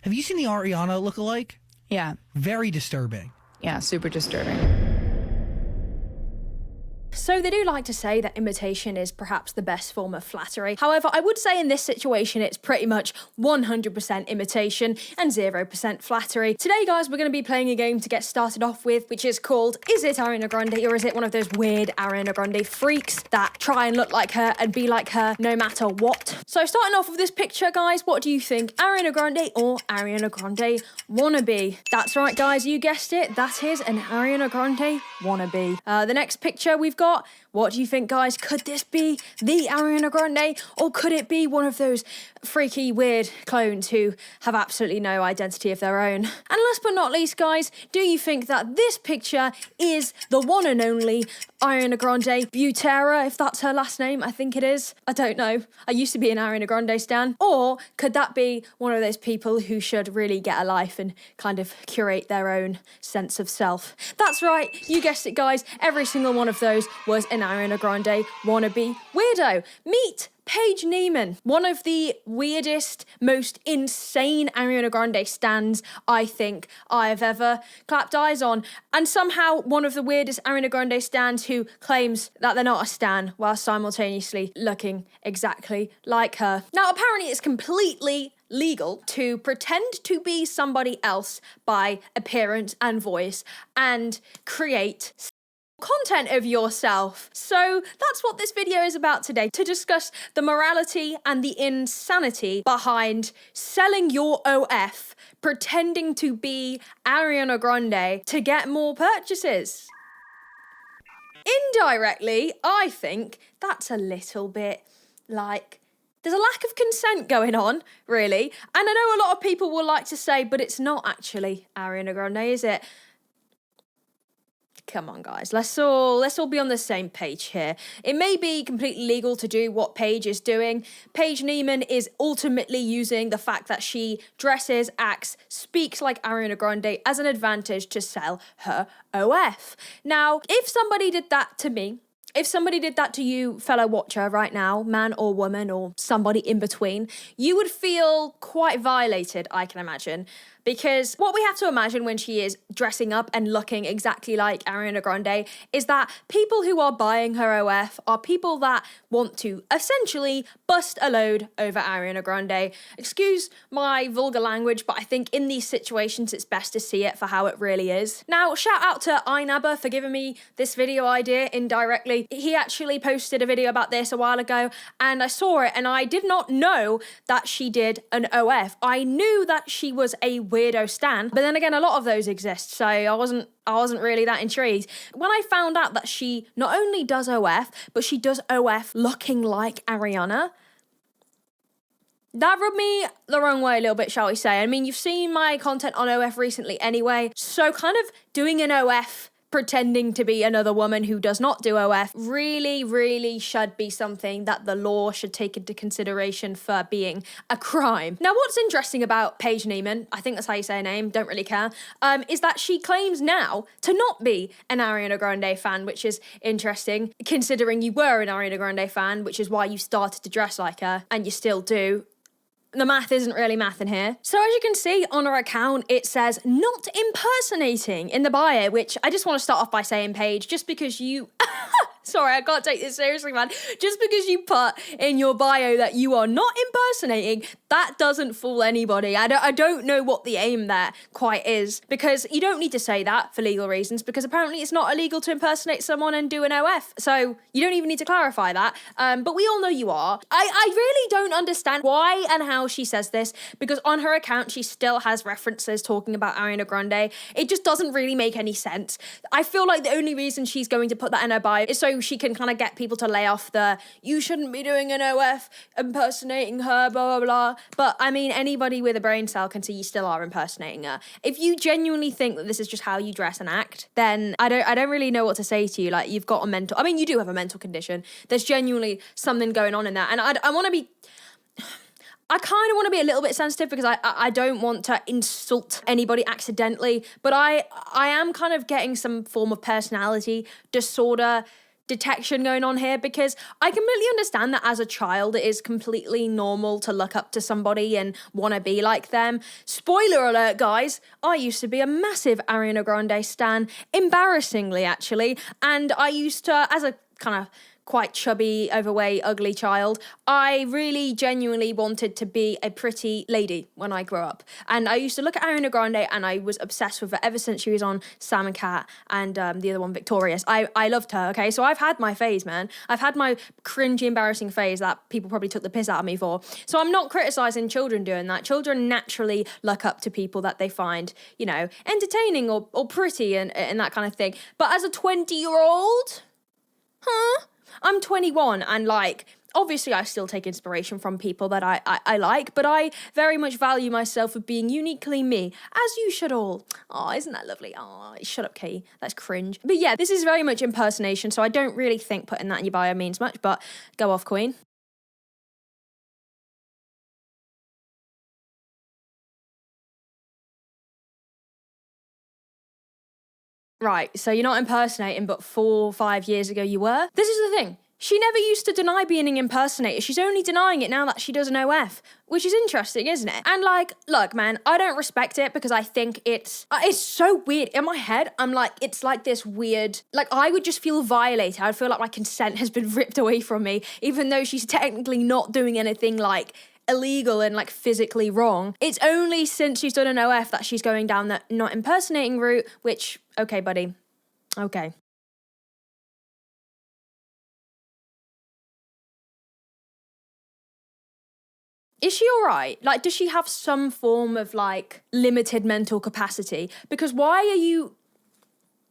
Have you seen the Ariana lookalike? Yeah. Very disturbing. Yeah, super disturbing. So they do like to say that imitation is perhaps the best form of flattery. However, I would say in this situation, it's pretty much 100% imitation and 0% flattery. Today, guys, we're going to be playing a game to get started off with, which is called, is it Ariana Grande or is it one of those weird Ariana Grande freaks that try and look like her and be like her no matter what? So starting off with this picture, guys, what do you think? Ariana Grande or Ariana Grande wannabe? That's right, guys, you guessed it. That is an Ariana Grande wannabe. The next picture we've got, what do you think, guys? Could this be the Ariana Grande, or could it be one of those freaky, weird clones who have absolutely no identity of their own? And last but not least, guys, do you think that this picture is the one and only Ariana Grande Butera, if that's her last name? I think it is. I don't know. I used to be an Ariana Grande stan. Or could that be one of those people who should really get a life and kind of curate their own sense of self? That's right. You guessed it, guys. Every single one of those was an Ariana Grande wannabe weirdo. Meet Paige Neiman, one of the weirdest, most insane Ariana Grande stans I think I've ever clapped eyes on. And somehow one of the weirdest Ariana Grande stans who claims that they're not a stan while simultaneously looking exactly like her. Now, apparently it's completely legal to pretend to be somebody else by appearance and voice and create content of yourself. So that's what this video is about today, to discuss the morality and the insanity behind selling your OF, pretending to be Ariana Grande to get more purchases. Indirectly, I think that's a little bit like, there's a lack of consent going on, really. And I know a lot of people will like to say, but it's not actually Ariana Grande, is it? Come on, guys, let's all be on the same page here. It may be completely legal to do what Paige is doing. Paige Neiman is ultimately using the fact that she dresses, acts, speaks like Ariana Grande as an advantage to sell her OF. Now, if somebody did that to me, if somebody did that to you, fellow watcher, right now, man or woman or somebody in between, you would feel quite violated, I can imagine. Because what we have to imagine when she is dressing up and looking exactly like Ariana Grande is that people who are buying her OF are people that want to essentially bust a load over Ariana Grande. Excuse my vulgar language, but I think in these situations it's best to see it for how it really is. Now, shout out to iNabber for giving me this video idea indirectly. He actually posted a video about this a while ago and I saw it and I did not know that she did an OF. I knew that she was a weirdo stan, but then again, a lot of those exist, so I wasn't really that intrigued. When I found out that she not only does OF, but she does OF looking like Ariana, that rubbed me the wrong way a little bit, shall we say. I mean, you've seen my content on OF recently anyway, so kind of doing an OF pretending to be another woman who does not do OF really should be something that the law should take into consideration for being a crime. Now, what's interesting about Paige Neiman, I think that's how you say her name, don't really care, is that she claims now to not be an Ariana Grande fan, which is interesting, considering you were an Ariana Grande fan, which is why you started to dress like her, and you still do. The math isn't really math in here. So as you can see on her account, it says not impersonating in the bio, which I just want to start off by saying, Paige, just because you... Sorry, I can't take this seriously, man. Just because you put in your bio that you are not impersonating, that doesn't fool anybody. I don't know what the aim there quite is, because you don't need to say that for legal reasons, because apparently it's not illegal to impersonate someone and do an OF. So you don't even need to clarify that. But we all know you are. I really don't understand why and how she says this, because on her account, she still has references talking about Ariana Grande. It just doesn't really make any sense. I feel like the only reason she's going to put that in her bio is so she can kind of get people to lay off the, you shouldn't be doing an OF impersonating her, blah, blah, blah. But I mean, anybody with a brain cell can see you still are impersonating her. If you genuinely think that this is just how you dress and act, then I don't really know what to say to you. Like, you've got a mental, I mean, you do have a mental condition. There's genuinely something going on in that. And I want to be... I kind of want to be a little bit sensitive because I don't want to insult anybody accidentally, but I am kind of getting some form of personality disorder detection going on here, because I completely understand that as a child it is completely normal to look up to somebody and want to be like them. Spoiler alert, guys, I used to be a massive Ariana Grande stan, embarrassingly actually, and I used to, as a kind of quite chubby, overweight, ugly child, I really genuinely wanted to be a pretty lady when I grew up. And I used to look at Ariana Grande and I was obsessed with her ever since she was on Sam and Cat and the other one, Victorious. I loved her, okay? So I've had my phase, man. I've had my cringy, embarrassing phase that people probably took the piss out of me for. So I'm not criticising children doing that. Children naturally look up to people that they find, you know, entertaining or pretty and that kind of thing. But as a 20-year-old, I'm 21 and like, obviously I still take inspiration from people that I like, but I very much value myself for being uniquely me, as you should all. Oh, isn't that lovely? Oh, shut up, Katie. That's cringe. But yeah, this is very much impersonation, so I don't really think putting that in your bio means much, but go off, queen. Right, so you're not impersonating, but 4 or 5 years ago you were? This is the thing. She never used to deny being an impersonator. She's only denying it now that she does an OF, which is interesting, isn't it? And like, look, man, I don't respect it because I think it's so weird. In my head, I'm like, it's like this weird, like I would just feel violated. I'd feel like my consent has been ripped away from me, even though she's technically not doing anything like illegal and like physically wrong. It's only since she's done an OF that she's going down that not impersonating route, which, okay, buddy, okay. Is she all right? Like, does she have some form of, like, limited mental capacity? Because why are you...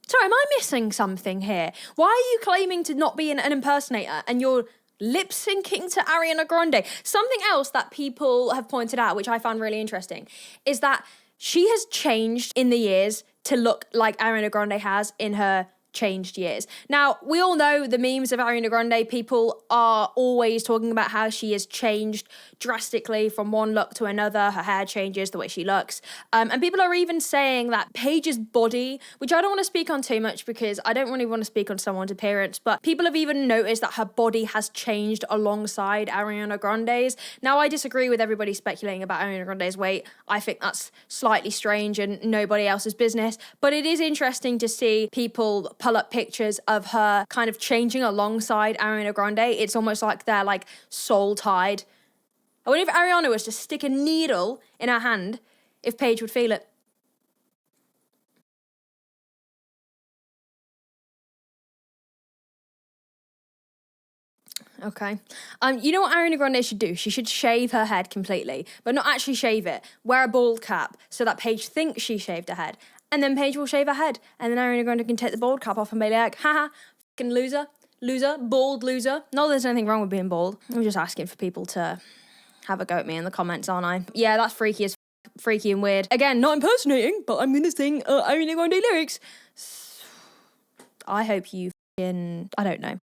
Sorry, am I missing something here? Why are you claiming to not be an impersonator and you're lip syncing to Ariana Grande? Something else that people have pointed out, which I found really interesting, is that she has changed in the years to look like Ariana Grande has in her changed years. Now, we all know the memes of Ariana Grande. People are always talking about how she has changed drastically from one look to another. Her hair changes, the way she looks. And people are even saying that Paige's body, which I don't want to speak on too much because I don't really want to speak on someone's appearance, but people have even noticed that her body has changed alongside Ariana Grande's. Now, I disagree with everybody speculating about Ariana Grande's weight. I think that's slightly strange and nobody else's business, but it is interesting to see people pull up pictures of her kind of changing alongside Ariana Grande. It's almost like they're like soul tied. I wonder if Ariana was to stick a needle in her hand, if Paige would feel it. Okay. You know what Ariana Grande should do? She should shave her head completely, but not actually shave it. Wear a bald cap so that Paige thinks she shaved her head. And then Paige will shave her head. And then Ariana Grande can take the bald cap off and be like, haha, fucking loser, bald loser. Not that there's anything wrong with being bald. I'm just asking for people to have a go at me in the comments, aren't I? Yeah, that's freaky and weird. Again, not impersonating, but I'm gonna sing Ariana Grande lyrics. I hope you fucking, I don't know.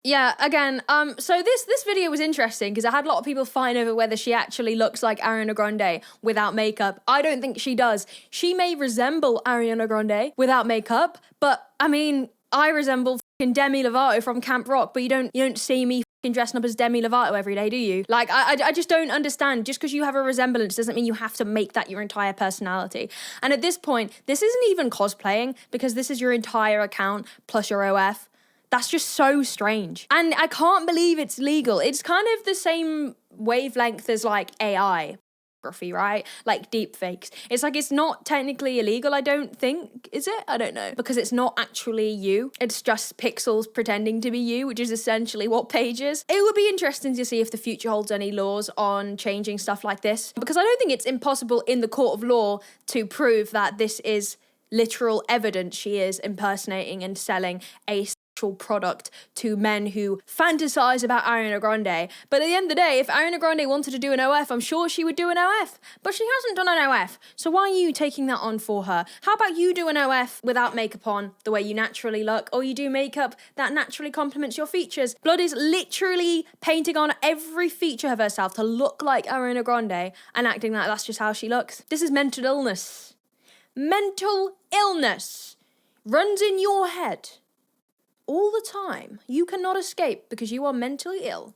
Yeah, again, so this video was interesting because I had a lot of people fighting over whether she actually looks like Ariana Grande without makeup. I don't think she does. She may resemble Ariana Grande without makeup, but I mean, I resemble fucking Demi Lovato from Camp Rock, but you don't see me fucking dressing up as Demi Lovato every day, do you? Like, I just don't understand. Just because you have a resemblance doesn't mean you have to make that your entire personality. And at this point, this isn't even cosplaying because this is your entire account plus your OF. That's just so strange. And I can't believe it's legal. It's kind of the same wavelength as like AI photography, right? Like deep fakes. It's like it's not technically illegal, I don't think. Is it? I don't know. Because it's not actually you. It's just pixels pretending to be you, which is essentially what Paige is. It would be interesting to see if the future holds any laws on changing stuff like this. Because I don't think it's impossible in the court of law to prove that this is literal evidence she is impersonating and selling a product to men who fantasize about Ariana Grande. But at the end of the day, if Ariana Grande wanted to do an OF, I'm sure she would do an OF. But she hasn't done an OF. So why are you taking that on for her? How about you do an OF without makeup on, the way you naturally look, or you do makeup that naturally complements your features? Blood is literally painting on every feature of herself to look like Ariana Grande and acting like that's just how she looks. This is mental illness. mental illness runs in your head all the time, you cannot escape because you are mentally ill.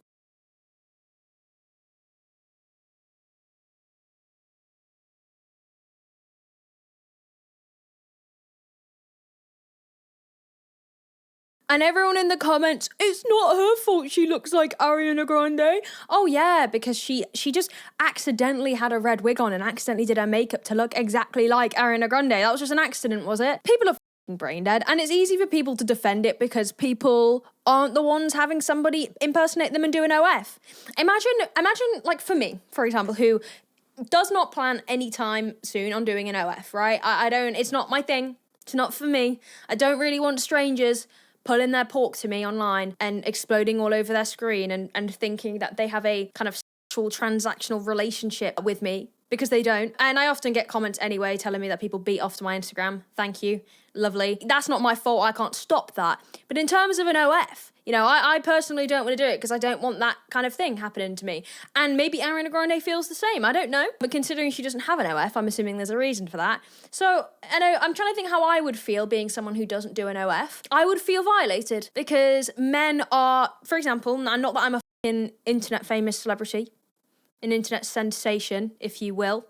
And everyone in the comments, it's not her fault she looks like Ariana Grande. Oh yeah, because she just accidentally had a red wig on and accidentally did her makeup to look exactly like Ariana Grande. That was just an accident, was it? People are f***ing brain dead, and it's easy for people to defend it because people aren't the ones having somebody impersonate them and do an OF. Imagine like for me, for example, who does not plan anytime soon on doing an OF, right? I don't, it's not my thing. It's not for me. I don't really want strangers pulling their pork to me online and exploding all over their screen and thinking that they have a kind of sexual transactional relationship with me, because they don't. And I often get comments anyway telling me that people beat off to my Instagram. Thank you. Lovely. That's not my fault. I can't stop that. But in terms of an OF, you know, I personally don't want to do it because I don't want that kind of thing happening to me. And maybe Ariana Grande feels the same. I don't know. But considering she doesn't have an OF, I'm assuming there's a reason for that. So, I know, I'm trying to think how I would feel being someone who doesn't do an OF. I would feel violated because men are, for example, and not that I'm a f***ing internet famous celebrity, an internet sensation, if you will.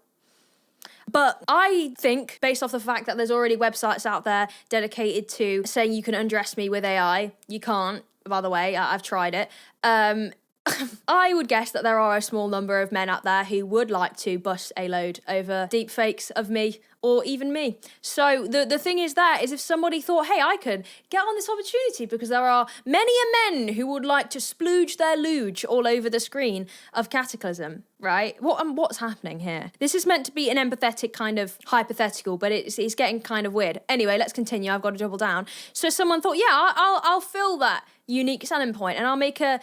But I think, based off the fact that there's already websites out there dedicated to saying you can undress me with AI, you can't, by the way, I've tried it. I would guess that there are a small number of men out there who would like to bust a load over deepfakes of me or even me. So the thing is if somebody thought, hey, I could get on this opportunity because there are many a men who would like to splooge their luge all over the screen of Cataclysm, right? What's happening here? This is meant to be an empathetic kind of hypothetical, but it's getting kind of weird. Anyway, let's continue. I've got to double down. So someone thought, yeah, I'll fill that unique selling point and I'll make an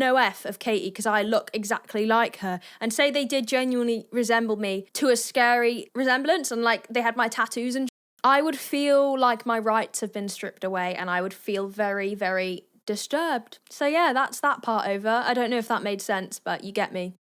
OF of Katie because I look exactly like her, and say they did genuinely resemble me to a scary resemblance and like they had my tattoos and I would feel like my rights have been stripped away and I would feel very, very disturbed. So yeah, that's that part over. I don't know if that made sense, but you get me.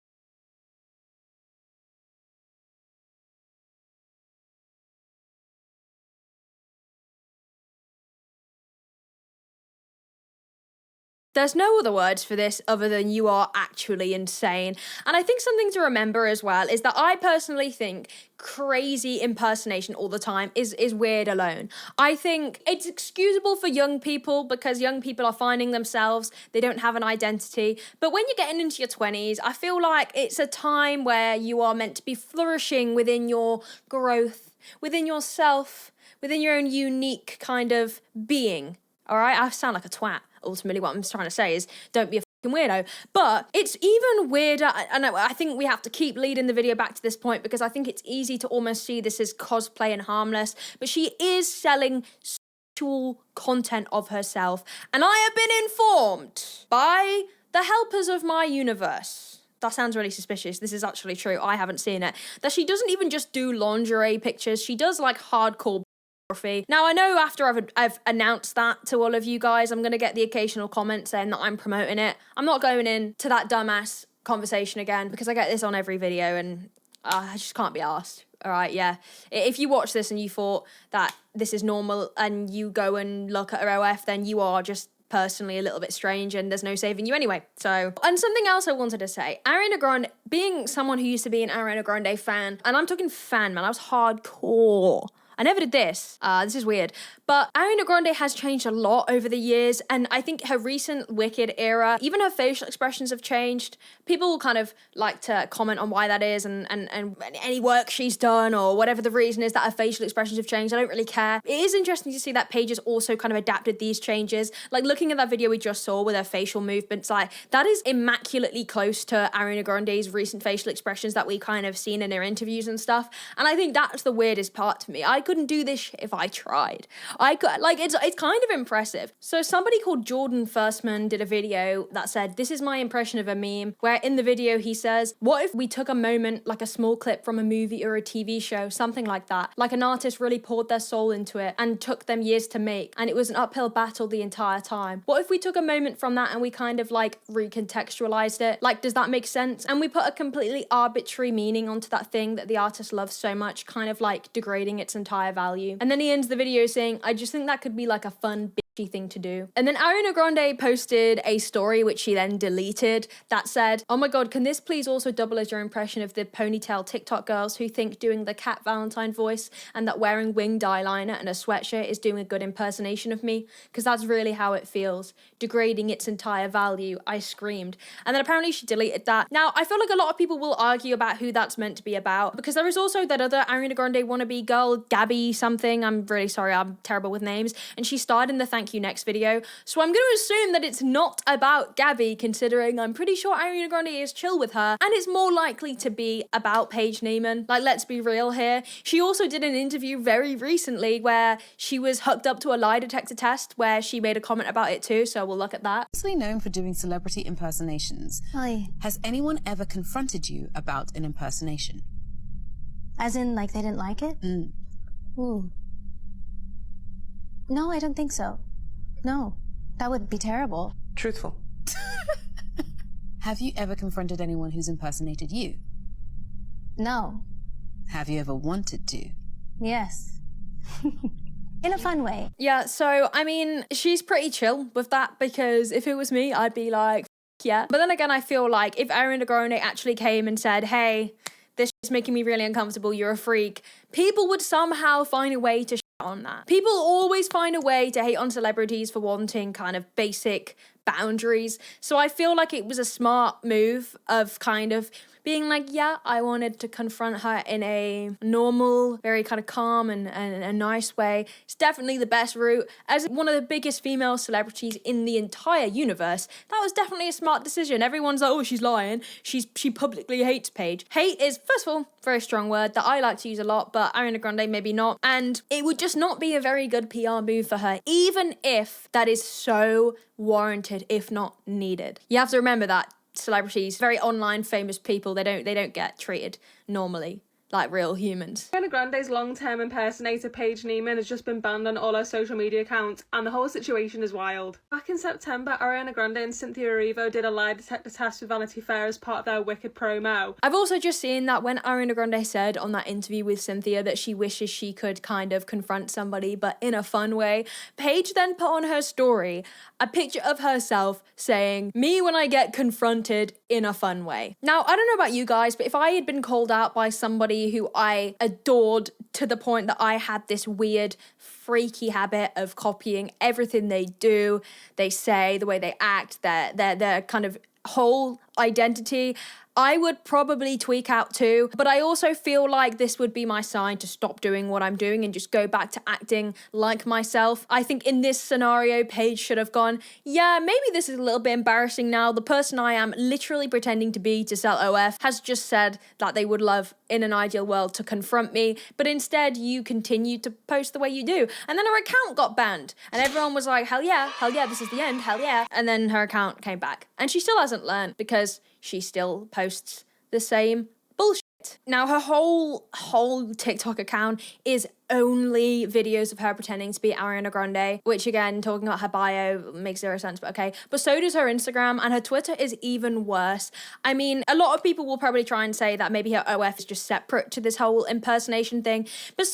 There's no other words for this other than you are actually insane. And I think something to remember as well is that I personally think crazy impersonation all the time is weird alone. I think it's excusable for young people because young people are finding themselves, they don't have an identity. But when you're getting into your 20s, I feel like it's a time where you are meant to be flourishing within your growth, within yourself, within your own unique kind of being. All right, I sound like a twat. Ultimately, what I'm trying to say is don't be a fucking weirdo. But it's even weirder, and I think we have to keep leading the video back to this point because I think it's easy to almost see this as cosplay and harmless, but she is selling sexual content of herself. And I have been informed by the helpers of my universe. That sounds really suspicious. This is actually true. I haven't seen it. That she doesn't even just do lingerie pictures. She does like hardcore. Now, I know after I've announced that to all of you guys, I'm going to get the occasional comment saying that I'm promoting it. I'm not going into that dumbass conversation again because I get this on every video and I just can't be arsed. All right, yeah. If you watch this and you thought that this is normal and you go and look at her OF, then you are just personally a little bit strange and there's no saving you anyway. So, and something else I wanted to say, Ariana Grande, being someone who used to be an Ariana Grande fan, and I'm talking fan, man, I was hardcore. I never did this. This is weird. But Ariana Grande has changed a lot over the years, and I think her recent Wicked era, even her facial expressions have changed. People kind of like to comment on why that is and any work she's done or whatever the reason is that her facial expressions have changed. I don't really care. It is interesting to see that Paige has also kind of adapted these changes. Like looking at that video we just saw with her facial movements, like that is immaculately close to Ariana Grande's recent facial expressions that we kind of seen in her interviews and stuff. And I think that's the weirdest part to me. I couldn't do this shit if I tried. I could, like, it's kind of impressive. So somebody called Jordan Firstman did a video that said, this is my impression of a meme, where in the video he says, what if we took a moment, like a small clip from a movie or a TV show, something like that, like an artist really poured their soul into it and took them years to make, and it was an uphill battle the entire time. What if we took a moment from that and we kind of like recontextualized it? Like, does that make sense? And we put a completely arbitrary meaning onto that thing that the artist loves so much, kind of like degrading its entire value. And then he ends the video saying, I just think that could be like a fun bitchy thing to do. And then Ariana Grande posted a story which she then deleted that said, oh my god, can this please also double as your impression of the ponytail TikTok girls who think doing the Cat Valentine voice and that wearing winged eyeliner and a sweatshirt is doing a good impersonation of me? Because that's really how it feels. Degrading its entire value, I screamed. And then apparently she deleted that. Now, I feel like a lot of people will argue about who that's meant to be about, because there is also that other Ariana Grande wannabe girl, Gabby something, I'm really sorry, I'm terrible with names, and she starred in the Thank You Next video. So I'm going to assume that it's not about Gabby, considering I'm pretty sure Ariana Grande is chill with her, and it's more likely to be about Paige Neiman. Like, let's be real here. She also did an interview very recently where she was hooked up to a lie detector test where she made a comment about it too, so we'll look at that. Mostly known for doing celebrity impersonations. Hi. Has anyone ever confronted you about an impersonation? As in, like, they didn't like it? Ooh. No, I don't think so. No. That would be terrible. Truthful. Have you ever confronted anyone who's impersonated you? No. Have you ever wanted to? Yes. In a fun way. Yeah, so, I mean, she's pretty chill with that, because if it was me, I'd be like, yeah. But then again, I feel like if Ariana Grande actually came and said, hey, this is making me really uncomfortable, you're a freak, people would somehow find a way to shit on that. People always find a way to hate on celebrities for wanting kind of basic boundaries. So I feel like it was a smart move of kind of being like, yeah, I wanted to confront her in a normal, very kind of calm and a nice way. It's definitely the best route. As one of the biggest female celebrities in the entire universe, that was definitely a smart decision. Everyone's like, oh, she's lying. She publicly hates Paige. Hate is, first of all, very strong word that I like to use a lot, but Ariana Grande maybe not. And it would just not be a very good PR move for her, even if that is so warranted, if not needed. You have to remember that celebrities, very online famous people, they don't get treated normally like real humans. Ariana Grande's long-term impersonator Paige Neiman has just been banned on all her social media accounts, and the whole situation is wild. Back in September, Ariana Grande and Cynthia Erivo did a lie detector test with Vanity Fair as part of their Wicked promo. I've also just seen that when Ariana Grande said on that interview with Cynthia that she wishes she could kind of confront somebody, but in a fun way, Paige then put on her story a picture of herself saying, me when I get confronted in a fun way. Now, I don't know about you guys, but if I had been called out by somebody who I adored to the point that I had this weird, freaky habit of copying everything they do, they say, the way they act, their kind of whole identity, I would probably tweak out too. But I also feel like this would be my sign to stop doing what I'm doing and just go back to acting like myself. I think in this scenario, Paige should have gone, yeah, maybe this is a little bit embarrassing now. The person I am literally pretending to be to sell OF has just said that they would love, in an ideal world, to confront me. But instead, you continued to post the way you do. And then her account got banned. And everyone was like, hell yeah, this is the end, hell yeah. And then her account came back. And she still hasn't learned, because she still posts the same bullshit. Now, her whole TikTok account is only videos of her pretending to be Ariana Grande, which again, talking about her bio makes zero sense, but okay. But so does her Instagram, and her Twitter is even worse. I mean, a lot of people will probably try and say that maybe her OF is just separate to this whole impersonation thing, but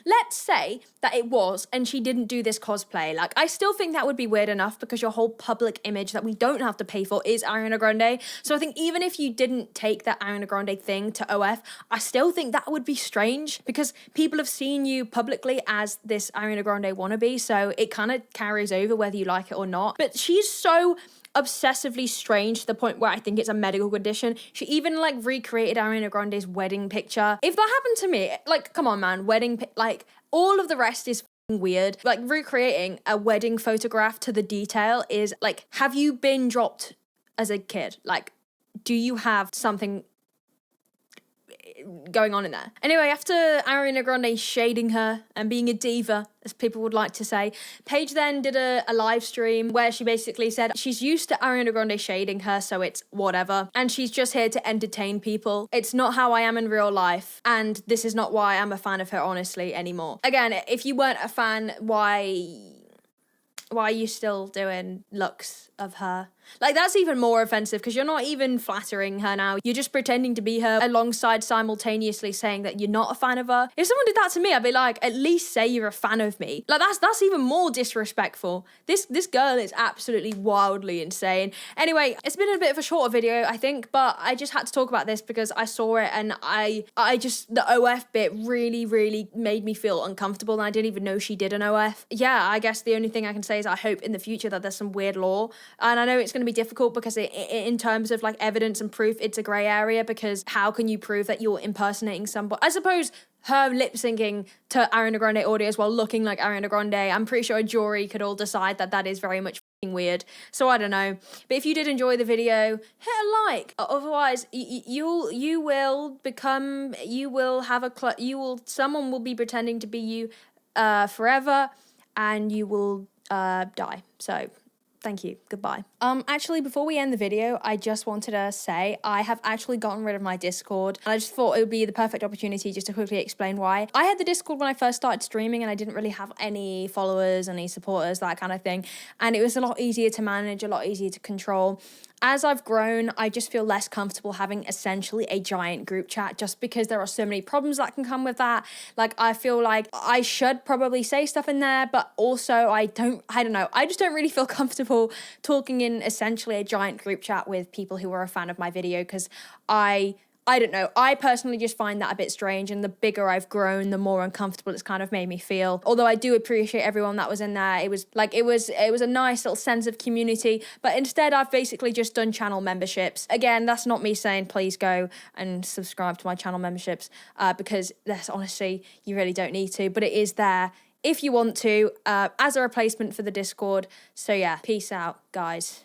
let's say that it was, and she didn't do this cosplay. Like, I still think that would be weird enough, because your whole public image that we don't have to pay for is Ariana Grande. So I think even if you didn't take that Ariana Grande thing to OF, I still think that would be strange, because people have seen you publicly as this Ariana Grande wannabe, so it kind of carries over whether you like it or not. But she's so obsessively strange to the point where I think it's a medical condition. She even like recreated Ariana Grande's wedding picture. If that happened to me, like, come on, man, like, all of the rest is weird. Like, recreating a wedding photograph to the detail is like, have you been dropped as a kid? Like, do you have something going on in there. Anyway, after Ariana Grande shading her and being a diva, as people would like to say, Paige then did a live stream where she basically said she's used to Ariana Grande shading her, so it's whatever, and she's just here to entertain people. It's not how I am in real life, and this is not why I'm a fan of her, honestly, anymore. Again, if you weren't a fan, why are you still doing looks of her? Like, that's even more offensive because you're not even flattering her now. You're just pretending to be her alongside simultaneously saying that you're not a fan of her. If someone did that to me, I'd be like, at least say you're a fan of me. Like, that's even more disrespectful. This girl is absolutely wildly insane. Anyway, it's been a bit of a shorter video, I think, but I just had to talk about this because I saw it and I just, the OF bit really, really made me feel uncomfortable, and I didn't even know she did an OF. Yeah, I guess the only thing I can say is I hope in the future that there's some weird law, and I know it's going to be difficult because in terms of like evidence and proof, it's a grey area, because how can you prove that you're impersonating somebody? I suppose her lip syncing to Ariana Grande audios while looking like Ariana Grande, I'm pretty sure a jury could all decide that that is very much weird. So I don't know. But if you did enjoy the video, hit a like. Otherwise, someone will be pretending to be you forever, and you will die. So thank you. Goodbye. Actually, before we end the video, I just wanted to say I have actually gotten rid of my Discord, and I just thought it would be the perfect opportunity just to quickly explain why. I had the Discord when I first started streaming, and I didn't really have any followers, any supporters, that kind of thing. And it was a lot easier to manage, a lot easier to control. As I've grown, I just feel less comfortable having essentially a giant group chat, just because there are so many problems that can come with that. Like, I feel like I should probably say stuff in there, but also I don't know. I just don't really feel comfortable talking in essentially a giant group chat with people who are a fan of my video, because I don't know. I personally just find that a bit strange, and the bigger I've grown, the more uncomfortable it's kind of made me feel. Although I do appreciate everyone that was in there. It was a nice little sense of community, but instead I've basically just done channel memberships. Again, that's not me saying please go and subscribe to my channel memberships, because that's honestly, you really don't need to, but it is there if you want to, as a replacement for the Discord. So yeah, peace out, guys.